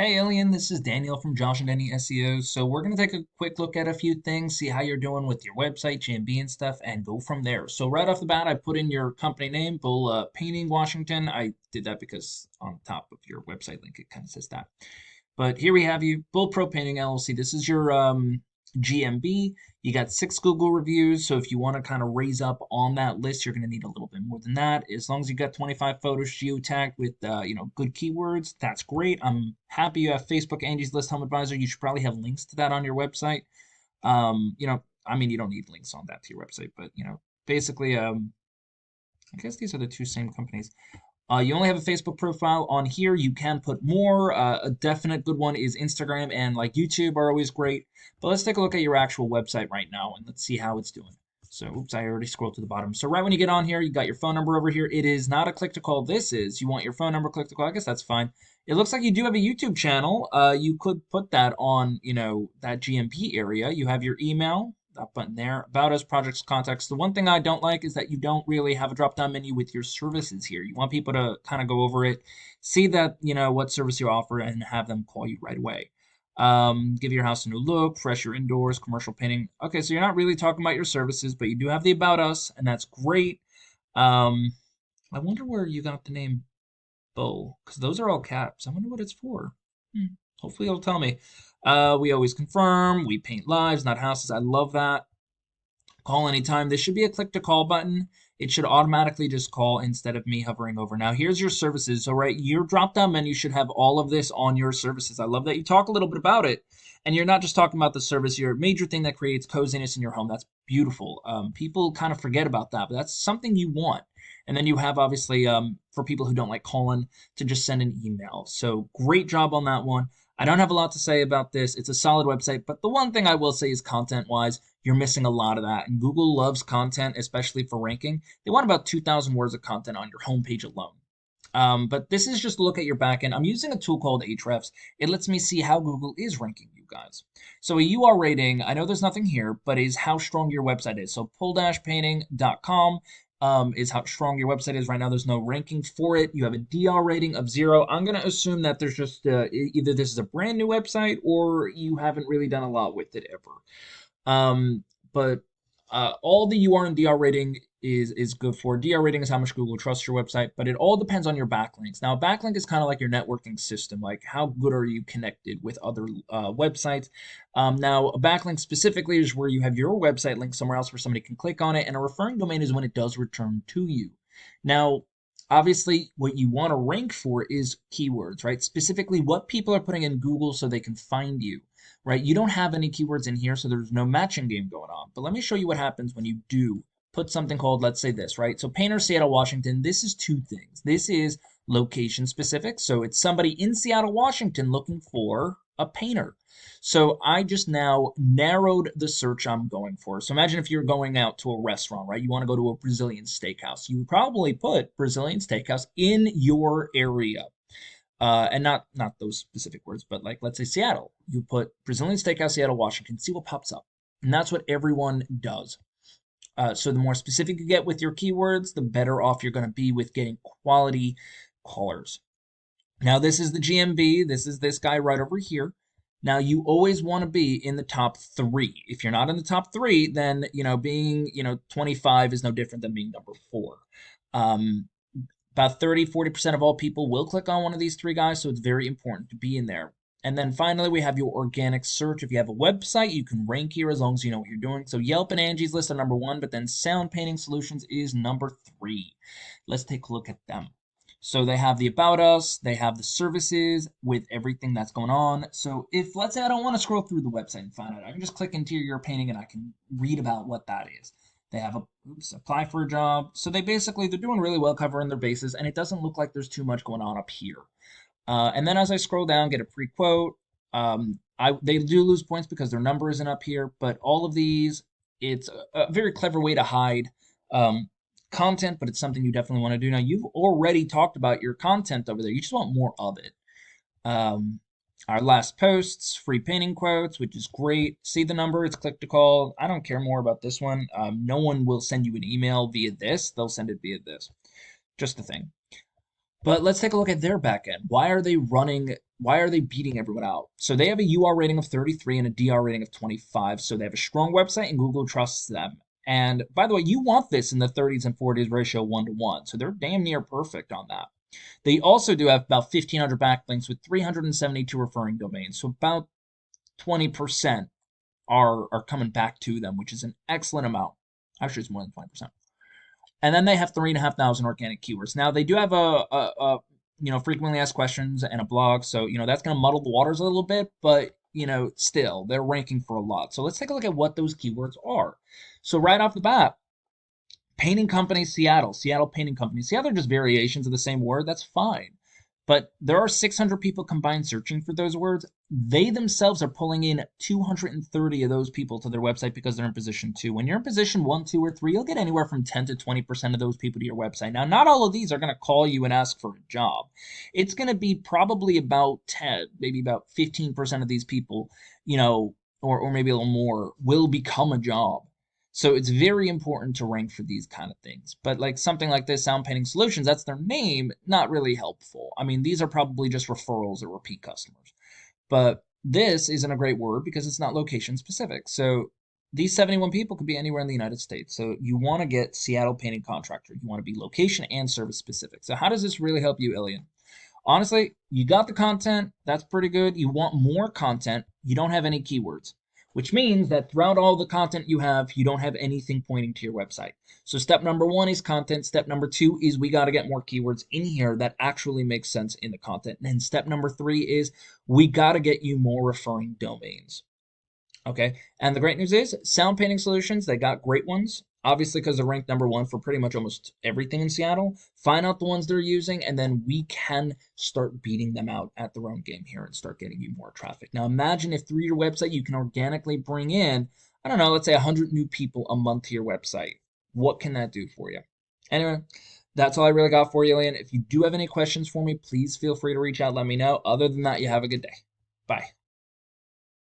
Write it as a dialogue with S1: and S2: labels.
S1: Hey Alien, this is Daniel from Josh and Danny SEO. So we're gonna take a quick look at a few things, see how you're doing with your website, GMB and stuff, and go from there. So right off the bat, I put in your company name, Bull Painting Washington. I did that because on the top of your website link it kind of says that. But here we have you, Bul Pro Painting LLC. This is your GMB. You got 6 Google reviews, so if you want to kind of raise up on that list, you're going to need a little bit more than that. As long as you got 25 photos geotagged with good keywords, that's great. I'm happy you have Facebook Angie's List Home Advisor. You should probably have links to that on your website. I mean, you don't need links on that to your website, but basically, I guess these are the two same companies. You only have a Facebook profile on here. You can put more. A definite good one is Instagram and like YouTube are always great. But let's take a look at your actual website right now and let's see how it's doing. So, oops, I already scrolled to the bottom. So right when you get on here, you got your phone number over here. It is not a click to call. This is, you want your phone number, click to call. I guess that's fine. It looks like you do have a YouTube channel. You could put that on, that GMP area. You have your email, that button there, about us, projects, contacts. The one thing I don't like is that you don't really have a drop down menu with your services here. You want people to kind of go over it, see that, what service you offer, and have them call you right away. Give your house a new look, fresh your indoors, commercial painting. Okay, so you're not really talking about your services, but you do have the about us, and that's great. Um, I wonder where you got the name Bull, because those are all caps. I wonder what it's for. Hopefully it'll tell me. We always confirm. We paint lives, not houses. I love that. Call anytime. This should be a click to call button. It should automatically just call instead of me hovering over. Now, here's your services. So, right, your drop down menu should have all of this on your services. I love that you talk a little bit about it. And you're not just talking about the service, your major thing that creates coziness in your home. That's beautiful. People kind of forget about that, but that's something you want. And then you have obviously for people who don't like calling to just send an email. So great job on that one. I don't have a lot to say about this. It's a solid website, but the one thing I will say is content wise, you're missing a lot of that. And Google loves content, especially for ranking. They want about 2,000 words of content on your homepage alone. But this is just a look at your backend. I'm using a tool called Ahrefs. It lets me see how Google is ranking you guys. So a UR rating, I know there's nothing here, but is how strong your website is. So pull-painting.com is how strong your website is right now. There's no ranking for it. You have a DR rating of 0. I'm going to assume that there's just either this is a brand new website or you haven't really done a lot with it ever. But all the UR and DR rating is good for. DR rating is how much Google trusts your website, but it all depends on your backlinks. Now, a backlink is kind of like your networking system. Like, how good are you connected with other websites? Now, a backlink specifically is where you have your website link somewhere else where somebody can click on it, and a referring domain is when it does return to you. Now, obviously, what you want to rank for is keywords, right? Specifically, what people are putting in Google so they can find you, right? You don't have any keywords in here, so there's no matching game going on. But let me show you what happens when you do put something called, let's say this, right? So Painter, Seattle, Washington, this is two things. This is location specific. So it's somebody in Seattle, Washington looking for a painter. So I just now narrowed the search I'm going for. So imagine if you're going out to a restaurant, right? You want to go to a Brazilian steakhouse. You would probably put Brazilian steakhouse in your area. And not those specific words, but like let's say Seattle. You put Brazilian steakhouse, Seattle, Washington, see what pops up. And that's what everyone does. So the more specific you get with your keywords, the better off you're going to be with getting quality callers. Now, this is the GMB. This is this guy right over here. Now, you always want to be in the top 3. If you're not in the top 3, then, being, 25 is no different than being number 4. About 30-40% of all people will click on one of these 3 guys, so it's very important to be in there. And then finally, we have your organic search. If you have a website, you can rank here as long as you know what you're doing. So Yelp and Angie's List are number 1, but then Sound Painting Solutions is number 3. Let's take a look at them. So they have the About Us, they have the services with everything that's going on. So if, let's say I don't want to scroll through the website and find out, I can just click interior painting and I can read about what that is. They have apply for a job. So they're doing really well covering their bases, and it doesn't look like there's too much going on up here. And then as I scroll down, get a free quote. They do lose points because their number isn't up here, but all of these, it's a very clever way to hide content, but it's something you definitely want to do. Now, you've already talked about your content over there. You just want more of it. Our last posts, free painting quotes, which is great. See the number, it's click to call. I don't care more about this one. No one will send you an email via this. They'll send it via this. Just the thing. But let's take a look at their backend. Why are they beating everyone out? So they have a UR rating of 33 and a DR rating of 25. So they have a strong website and Google trusts them. And by the way, you want this in the 30s and 40s ratio 1 to 1. So they're damn near perfect on that. They also do have about 1,500 backlinks with 372 referring domains. So about 20% are coming back to them, which is an excellent amount. Actually, it's more than 20%. And then they have 3,500 organic keywords. Now they do have a frequently asked questions and a blog, so that's going to muddle the waters a little bit, but still they're ranking for a lot. So let's take a look at what those keywords are. So right off the bat, painting company Seattle, Seattle painting company. See how they're just variations of the same word? That's fine. But there are 600 people combined searching for those words. They themselves are pulling in 230 of those people to their website because they're in position 2. When you're in position 1, 2, or 3, you'll get anywhere from 10 to 20% of those people to your website. Now, not all of these are going to call you and ask for a job. It's going to be probably about 10, maybe about 15% of these people, or maybe a little more, will become a job. So it's very important to rank for these kind of things. But like something like this, Sound Painting Solutions, that's their name, not really helpful. I mean, these are probably just referrals or repeat customers. But this isn't a great word because it's not location specific. So these 71 people could be anywhere in the United States. So you want to get Seattle Painting Contractor. You want to be location and service specific. So how does this really help you, Ilian? Honestly, you got the content. That's pretty good. You want more content. You don't have any keywords, which means that throughout all the content you have, you don't have anything pointing to your website. So step number 1 is content. Step number 2 is we got to get more keywords in here that actually make sense in the content. And step number 3 is we got to get you more referring domains. Okay, and the great news is Sound Painting Solutions, they got great ones, obviously because they're ranked number 1 for pretty much almost everything in Seattle. Find out the ones they're using, and then we can start beating them out at their own game here and start getting you more traffic. Now imagine if through your website you can organically bring in, I don't know, let's say 100 new people a month to your website. What can that do for you? Anyway, that's all I really got for you, Ilian. If you do have any questions for me, please feel free to reach out, let me know. Other than that, you have a good day. Bye.